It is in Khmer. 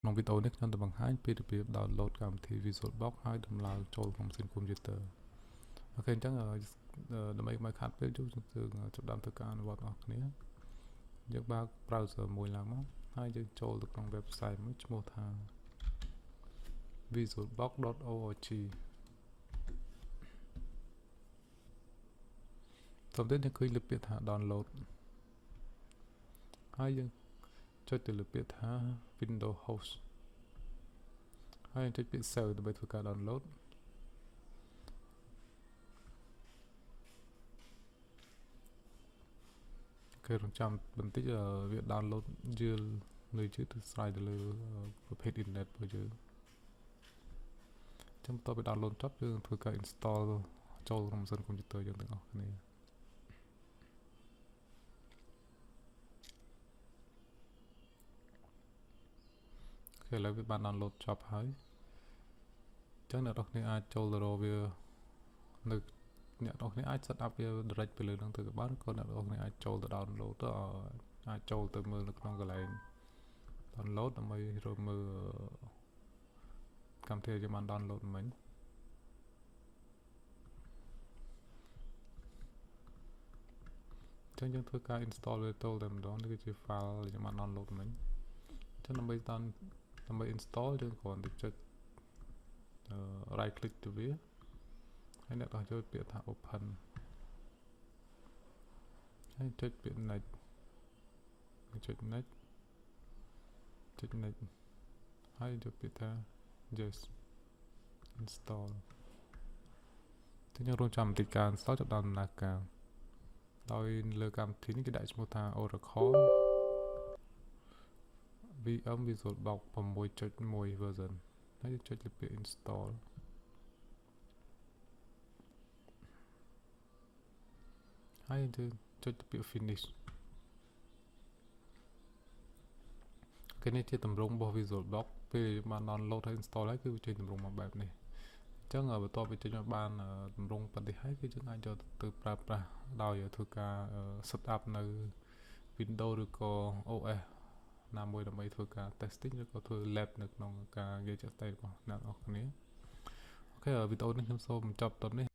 ក្នុងវីដេអូនេះខ្ញុំនឹងបង្ហាញពីរបៀប download កម្មវិធី VurtualBox ហើយដំឡើងចូលក្នុងម៉ាស៊ីនកុំព្យូទ័រអូខេអញ្ចឹងដើម្បីមិនខាត់ពេលយើងចាប់ដើមធ្វើការអនុវត្តរបស់គ្នាយើងបើក browser មួយឡើងមកហើយយើងចូលទៅក្នុង website មួយឈ្មោះថា virtualbox.org សូមទៀតយើងឃើញលើពាក្យថា download ហើយយើងចុចទៅលើពាក្យថា Windows host ហើយចុចពាក្យ save ដើម្បីធ្វើការ download គេរងចាំបន្តិចវា download យឺលនៅជឿទៅស្រាយទៅលើប្រភេទ internet របស់យើងចាំបន្ទាប់ពី download ចប់យើងធ្វើការ install ចូលក្នុងម៉ាស៊ីនកុំព្យូទ័រយើងទាំងអស់គ្នាឥឡូវវាបាន download ចប់ហើយអញ្ចឹងអ្នកនរគ្នាអាចចូលទៅរកវានៅអ្នកនរគ្នាអាច set up វា direct ទៅលើនឹងទៅក៏បានក៏អ្នកនរគ្នាអាចចូលទៅ download ទៅអាចចូលទៅមើលនៅក្នុងកន្លែង download ដើម្បីរកមើលកម្មវិធីយើងបាន download មិញអញ្ចឹងយើងធ្វើការ install វាចូលតែម្ដងនេះគឺជា file យើងបាន download មិញអញ្ចឹងដើម្បី install យើងគ្រាន់តែចុចright click ទៅវាហើយអ្នកដល់ចូលពាក្យថា open ហើយចុចពាក្យ next ចុច next ចុច next ហើយចុចពាក្យថា yes install យើងរងចាំបន្តិចការ install ចាប់ដល់ដំណើរការដោយលើកម្មវិធីនេះគេដាក់ឈ្មោះថា Oracle VM VurtualBox 6.1 version ហើយចុចលើពាក្យ install ហើយយើងចុចពាក្យ finish គេនេះជាទម្រង់របស់ VurtualBox ពេលបាន download ហើយ install ហើយគឺវាចេញទម្រង់មកបែបនេះអញ្ចឹងបន្ទាប់ពីចេញមកបានទម្រង់ប៉ុណ្ណេះហើយគឺយើងអាចយកទៅប្រើប្រាស់ដោយធ្វើការ set up នៅ Windows ឬក៏ OS ណាមួយដើម្បីធ្វើការ testing ឬក៏ធ្វើ lab នៅក្នុងការនិយាយជាក់ស្ដែងរបស់អ្នកនរគ្នាអូខេវីដេអូនេះខ្ញុំសូមបញ្ចប់តនេះ